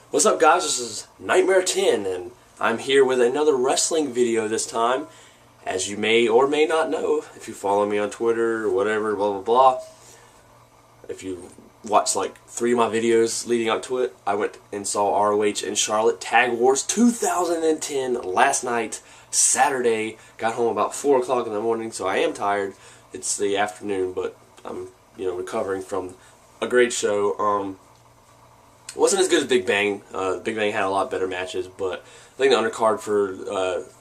What's up, guys? This is Nightmare 10, and I'm here with another wrestling video this time. As you may or may not know, if you follow me on Twitter or whatever, blah blah blah, if you watched like 3 of my videos leading up to it, I went and saw ROH in Charlotte Tag Wars 2010 last night, Saturday. Got home about 4 o'clock in the morning, so I am tired. It's the afternoon, but I'm recovering from a great show. It wasn't as good as Big Bang. Big Bang had a lot better matches, but I think the undercard for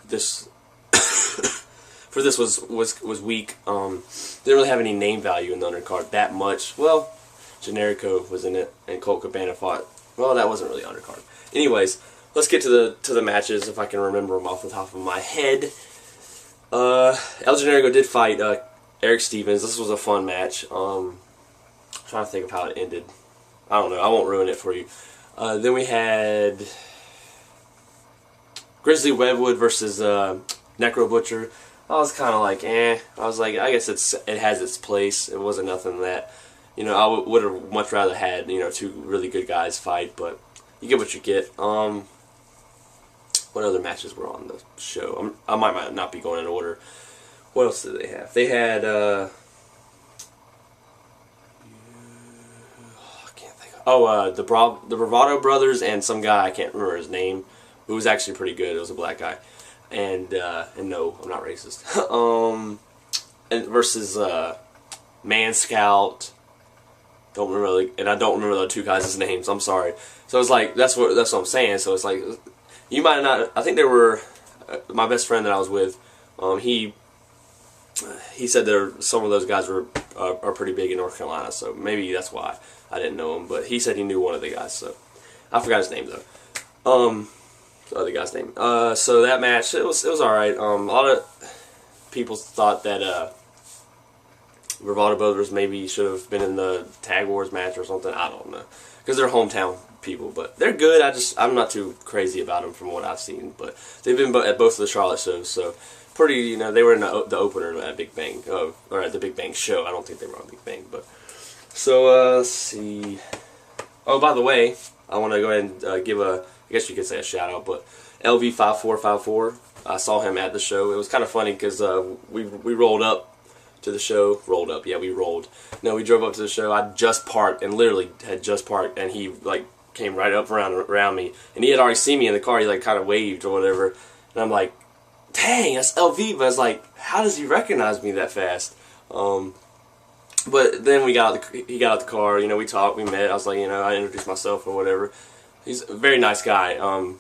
this for this was weak. Didn't really have any name value in the undercard that much. Well, Generico was in it, and Colt Cabana fought. Well, that wasn't really undercard. Anyways, let's get to the matches if I can remember them off the top of my head. El Generico did fight Eric Stevens. This was a fun match. I'm trying to think of how it ended. I don't know. I won't ruin it for you. Then we had Grizzly Wedwood versus Necro Butcher. I was kind of like, eh. I was like, I guess it has its place. It wasn't nothing that, I would have much rather had, 2 really good guys fight, but you get what you get. What other matches were on the show? I might not be going in order. What else did they have? They had, the Bravado Brothers and some guy, I can't remember his name, who was actually pretty good. It was a black guy. And no, I'm not racist. And versus Man Scout. Don't remember, and I don't remember the 2 guys' names. I'm sorry. So it's like that's what I'm saying. So it's like you might not. I think they were my best friend that I was with. He said some of those guys are pretty big in North Carolina. So maybe that's why I didn't know him. But he said he knew one of the guys. So I forgot his name though. The other guy's name. So that match, it was alright. A lot of people thought that Bravado Brothers maybe should have been in the Tag Wars match or something. I don't know, because they're hometown people, but they're good. I'm not too crazy about them from what I've seen, but they've been at both of the Charlotte shows, so pretty. They were in the opener at Big Bang, or at the Big Bang show. I don't think they were on Big Bang, but so let's see. Oh, by the way, I want to go ahead and give I guess you could say a shout out, but LV5454, I saw him at the show. It was kind of funny because we rolled up to the show. Rolled up, yeah, we rolled. No, we drove up to the show. I just parked, and literally had just parked, and he came right up around me, and he had already seen me in the car. He kind of waved or whatever, and I'm like, dang, that's LV. But I was like, how does he recognize me that fast? But then he got out the car. We talked, we met. I was like, I introduced myself or whatever. He's a very nice guy. I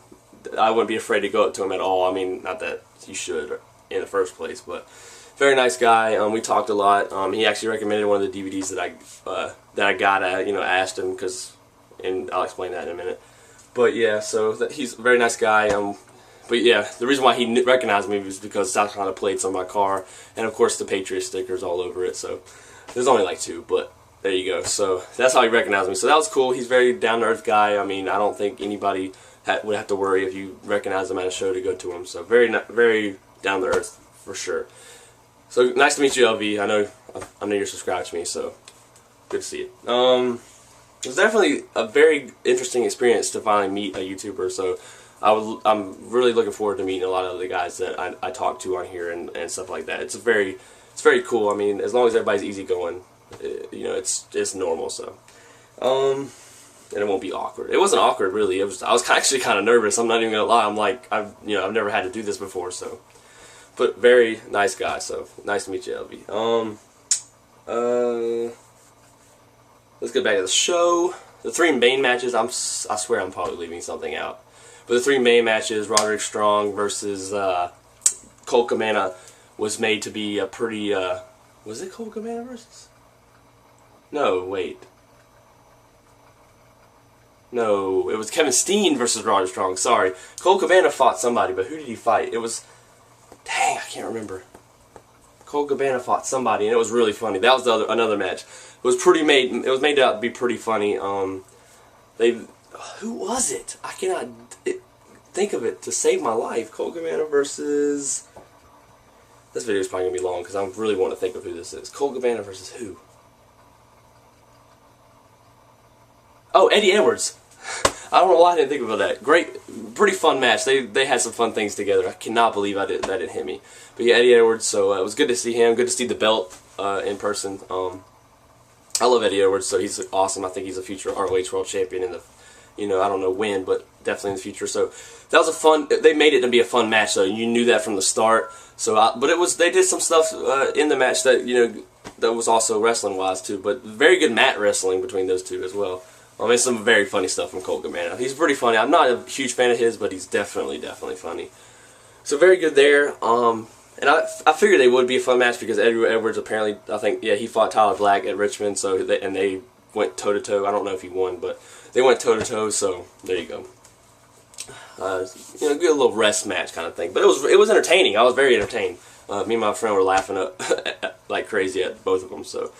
wouldn't be afraid to go up to him at all. I mean, not that you should in the first place, but very nice guy. We talked a lot. He actually recommended one of the DVDs that I got. Asked him and I'll explain that in a minute. But yeah, so he's a very nice guy. But yeah, the reason why he recognized me was because South Carolina plates on my car, and of course the Patriot stickers all over it. So there's only 2, but there you go. So that's how he recognized me. So that was cool. He's a very down-to-earth guy. I mean, I don't think anybody would have to worry if you recognize him at a show to go to him. So very down-to-earth for sure. So nice to meet you, LV. I know you're subscribed to me, so good to see you. It was definitely a very interesting experience to finally meet a YouTuber. So I'm really looking forward to meeting a lot of the guys that I talk to on here and stuff like that. It's very cool. I mean, as long as everybody's easygoing. It's normal, so and it won't be awkward. It wasn't awkward really. I was actually kind of nervous. I'm not even gonna lie. I'm like I've never had to do this before, so. But very nice guy. So nice to meet you, LV. Let's get back to the show. The 3 main matches. I swear I'm probably leaving something out. But the 3 main matches: Roderick Strong versus Colt Cabana, was made to be a pretty. Was it Colt Cabana versus? No, wait. No, it was Kevin Steen versus Roderick Strong. Sorry. Colt Cabana fought somebody, but who did he fight? It was... Dang, I can't remember. Colt Cabana fought somebody, and it was really funny. That was another match. It was made out to be pretty funny. Who was it? I cannot think of it to save my life. Colt Cabana versus... This video is probably going to be long, because I really want to think of who this is. Colt Cabana versus who? Oh, Eddie Edwards. I don't know why I didn't think about that. Great, pretty fun match. They had some fun things together. I cannot believe that didn't hit me. But yeah, Eddie Edwards. So it was good to see him. Good to see the belt in person. I love Eddie Edwards, so he's awesome. I think he's a future ROH World Champion in the, I don't know when, but definitely in the future. So that was a fun. They made it to be a fun match, though. You knew that from the start. So, but it was. They did some stuff in the match that that was also wrestling wise too. But very good mat wrestling between those two as well. It's some very funny stuff from Colt Cabana. He's pretty funny. I'm not a huge fan of his, but he's definitely funny. So very good there. And I figured they would be a fun match because Eddie Edwards apparently, I think, yeah, he fought Tyler Black at Richmond, so they went toe to toe. I don't know if he won, but they went toe to toe. So there you go. Good little rest match kind of thing. But it was entertaining. I was very entertained. Me and my friend were laughing up like crazy at both of them. So,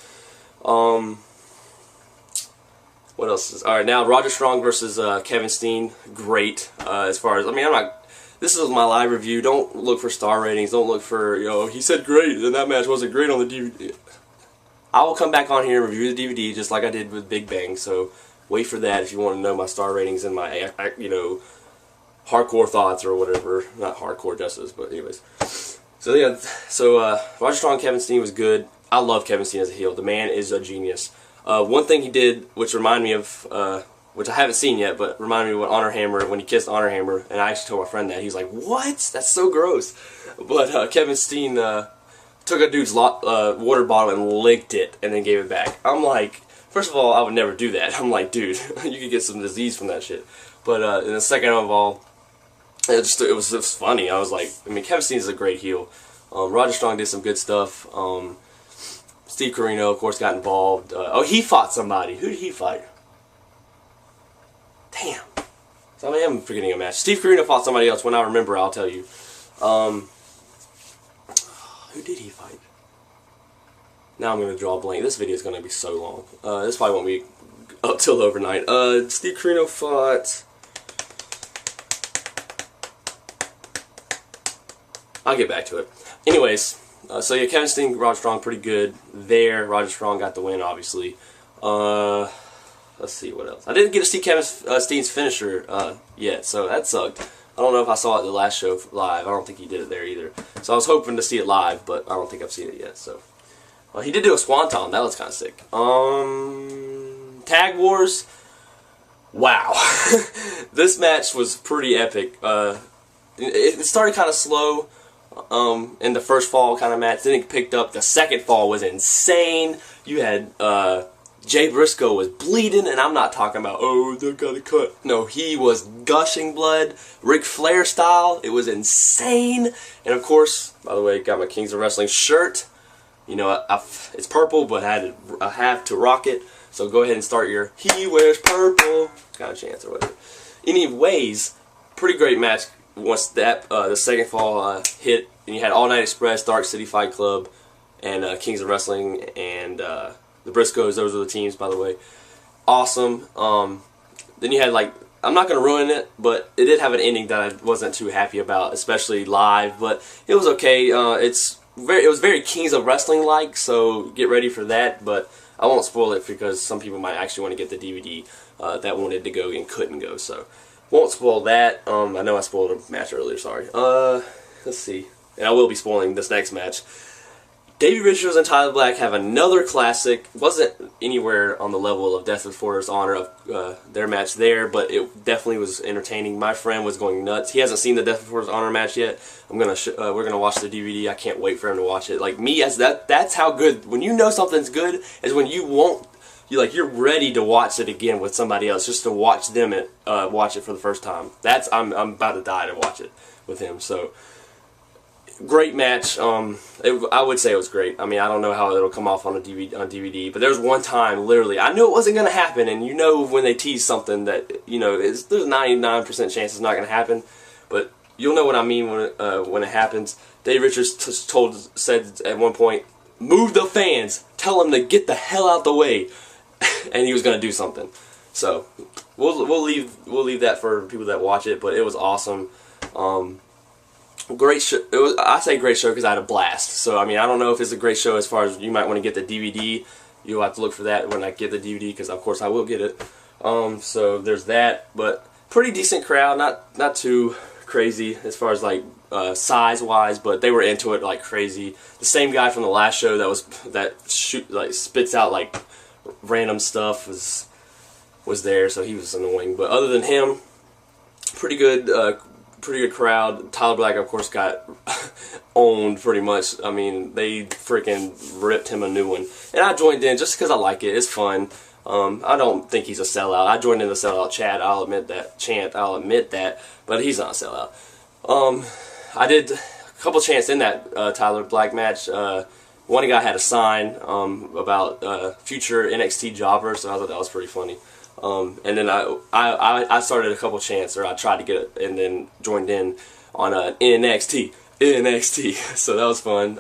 what else? All right, now Roger Strong versus Kevin Steen. Great. As far as I'm not. This is my live review. Don't look for star ratings. Don't look for, he said great, and that match wasn't great on the DVD. I will come back on here and review the DVD just like I did with Big Bang, so wait for that if you want to know my star ratings and my, hardcore thoughts or whatever. Not hardcore justice, but anyways. So, yeah, Roger Strong, Kevin Steen was good. I love Kevin Steen as a heel. The man is a genius. One thing he did, which reminded me of, which I haven't seen yet, but reminded me of when he kissed Honor Hammer, and I actually told my friend that. He's like, what? That's so gross. But Kevin Steen took a dude's water bottle and licked it, and then gave it back. I'm like, first of all, I would never do that. I'm like, dude, you could get some disease from that shit. But and the second of all, it was funny. I was like, Kevin Steen is a great heel. Roger Strong did some good stuff. Steve Corino, of course, got involved. He fought somebody. Who did he fight? Damn. So I am forgetting a match. Steve Corino fought somebody else. When I remember, I'll tell you. Who did he fight? Now I'm going to draw a blank. This video is going to be so long. This probably won't be up till overnight. Steve Corino fought... I'll get back to it. Anyways, so yeah, Kevin Steen, Roger Strong, pretty good there. Roger Strong got the win, obviously. Let's see what else. I didn't get to see Kevin Steen's finisher yet, so that sucked. I don't know if I saw it the last show live. I don't think he did it there either. So I was hoping to see it live, but I don't think I've seen it yet. So he did do a swanton. That was kind of sick. Tag Wars. Wow, this match was pretty epic. It started kind of slow in the first fall kind of match. Then it picked up. The second fall was insane. You had Jay Briscoe was bleeding, and I'm not talking about, oh, they got a cut. No, he was gushing blood, Ric Flair style. It was insane. And of course, by the way, got my Kings of Wrestling shirt. It's purple, but I have to rock it. So go ahead and start your "He wears purple" kind of chance or whatever. Anyways, pretty great match. Once that the second fall hit, and you had All Night Express, Dark City Fight Club, and Kings of Wrestling, and the Briscoes. Those are the teams, by the way. Awesome. Then you had, like, I'm not going to ruin it, but it did have an ending that I wasn't too happy about, especially live, but it was okay. It was very Kings of Wrestling like, so get ready for that, but I won't spoil it because some people might actually want to get the DVD that wanted to go and couldn't go, so won't spoil that. I know I spoiled a match earlier, sorry. Let's see. And I will be spoiling this next match. Davey Richards and Tyler Black have another classic. Wasn't anywhere on the level of Death Before Dishonor of their match there, but it definitely was entertaining. My friend was going nuts. He hasn't seen the Death Before Dishonor match yet. We're gonna watch the DVD. I can't wait for him to watch it. Like me, that's how good. When you know something's good, is when you're ready to watch it again with somebody else, just to watch them watch it for the first time. I'm about to die to watch it with him. So. Great match. I would say it was great. I mean, I don't know how it'll come off on DVD, but there was one time, literally, I knew it wasn't going to happen, and you know when they tease something that, there's 99% chance it's not going to happen, but you'll know what I mean when it happens. Dave Richards said at one point, "Move the fans, tell them to get the hell out the way," and he was going to do something. So we'll leave that for people that watch it, but it was awesome. Great show. I say great show because I had a blast. So I mean, I don't know if it's a great show as far as you might want to get the DVD. You'll have to look for that when I get the DVD because of course I will get it. So there's that, but pretty decent crowd, not too crazy as far as like size wise, but they were into it like crazy. The same guy from the last show that spits out like random stuff was there, so he was annoying. But other than him, pretty good crowd. Tyler Black, of course, got owned pretty much. I mean, they freaking ripped him a new one, and I joined in just because I like it. It's fun. I don't think he's a sellout. I joined in the sellout chat. I'll admit that, but he's not a sellout. I did a couple chants in that Tyler Black match. One guy had a sign about future NXT jobbers, so I thought that was pretty funny. And then I started a couple chants, or I tried to get it, and then joined in on NXT. So that was fun.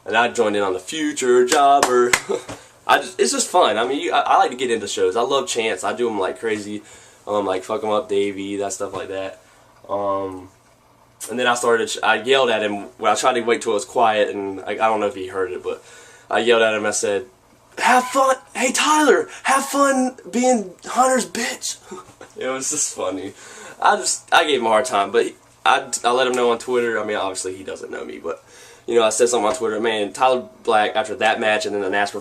And I joined in on the future jobber. It's just fun. I mean, I like to get into shows. I love chants. I do them like crazy. Like fuck 'em up, Davey, that stuff like that. And then I yelled at him when I tried to wait till it was quiet, and I don't know if he heard it, but I yelled at him. I said, "Have fun, hey Tyler, have fun being Hunter's bitch." It was just funny. I gave him a hard time, but I let him know on Twitter. I mean, obviously he doesn't know me, but you know, I said something on Twitter. Man, Tyler Black, after that match and then the match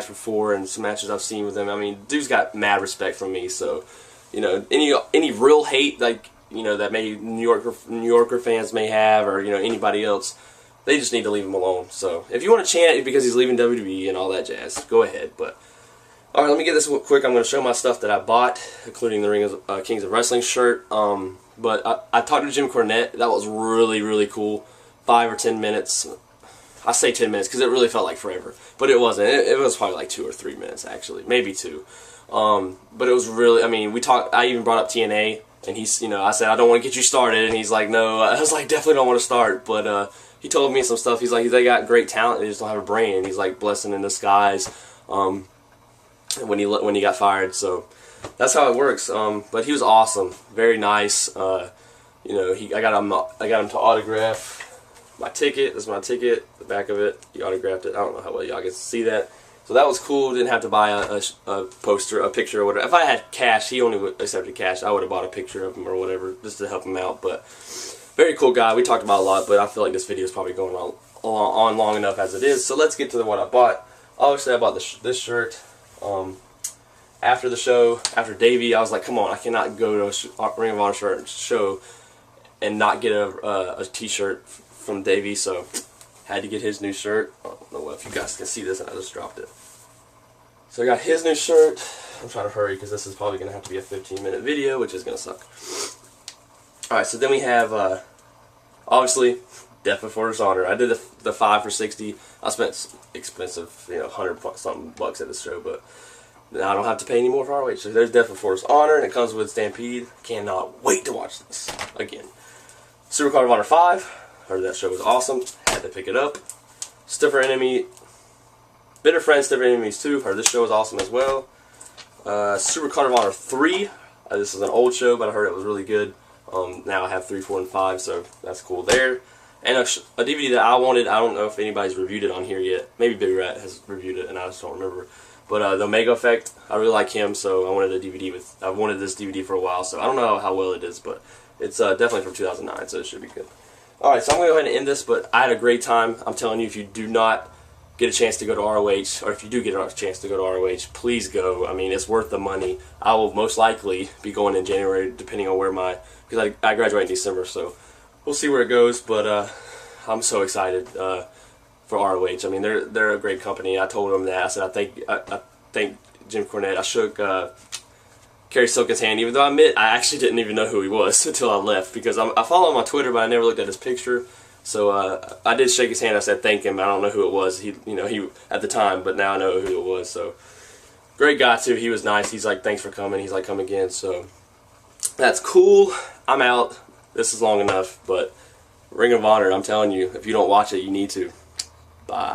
before and some matches I've seen with him, I mean, dude's got mad respect from me. So, you know, any real hate, like, you know, that maybe New Yorker fans may have, or, you know, anybody else, they just need to leave him alone. So if you want to chant it because he's leaving WWE and all that jazz, go ahead. But all right, let me get this quick. I'm going to show my stuff that I bought, including the Kings of Wrestling shirt. But I talked to Jim Cornette. That was really, really cool. 5 or 10 minutes. I say 10 minutes because it really felt like forever, but it wasn't. It was probably like 2 or 3 minutes, actually, maybe 2. But it was really. I mean, we talked. I even brought up TNA, and he's, you know, I said I don't want to get you started, and he's like, no. I was like, definitely don't want to start, but he told me some stuff. He's like, they got great talent, they just don't have a brain. He's like blessing in disguise. When he got fired, so that's how it works. But he was awesome, very nice. You know, I got him to autograph my ticket. This is my ticket. The back of it, he autographed it. I don't know how well y'all get to see that. So that was cool. Didn't have to buy a poster, a picture, or whatever. If I had cash, he only accepted cash. I would have bought a picture of him or whatever just to help him out. But very cool guy. We talked about a lot, but I feel like this video is probably going on long enough as it is. So let's get to what I bought. Obviously, I bought this shirt. After the show, after Davey, I was like, come on, I cannot go to a Ring of Honor show and not get a t-shirt from Davey, so had to get his new shirt. I don't know if you guys can see this, and I just dropped it. So I got his new shirt. I'm trying to hurry because this is probably going to have to be a 15-minute video, which is going to suck. Alright, so then we have, obviously, Death Before Dishonor. I did the 5 for $60. I spent expensive, you know, 100-something bucks at this show, but now I don't have to pay any more for ROH. So there's Death Before Dishonor, and it comes with Stampede. Cannot wait to watch this again. Super Card of Honor 5. Heard that show was awesome. Had to pick it up. Stiffer Enemy. Bitter Friends, Stiffer Enemies 2. Heard this show was awesome as well. Super Card of Honor 3. This is an old show, but I heard it was really good. Now I have 3, 4, and 5, so that's cool there. And a DVD that I wanted. I don't know if anybody's reviewed it on here yet. Maybe Big Rat has reviewed it, and I just don't remember. But the Omega Effect, I really like him, so I wanted a DVD with. I've wanted this DVD for a while, so I don't know how well it is, but it's definitely from 2009, so it should be good. All right, so I'm going to go ahead and end this, but I had a great time. I'm telling you, if you do not get a chance to go to ROH, or if you do get a chance to go to ROH, please go. I mean, it's worth the money. I will most likely be going in January, depending on where because I graduate in December, so we'll see where it goes. But I'm so excited for ROH. I mean, they're a great company. I told them that. I said I thank Jim Cornette. I shook Kerry Silkin's hand, even though I admit I actually didn't even know who he was until I left, because I follow him on Twitter, but I never looked at his picture. So I did shake his hand. I said thank him. I don't know who it was. He at the time, but now I know who it was. So great guy too. He was nice. He's like, thanks for coming. He's like, come again. So that's cool. I'm out. This is long enough, but Ring of Honor, I'm telling you, if you don't watch it, you need to. Bye.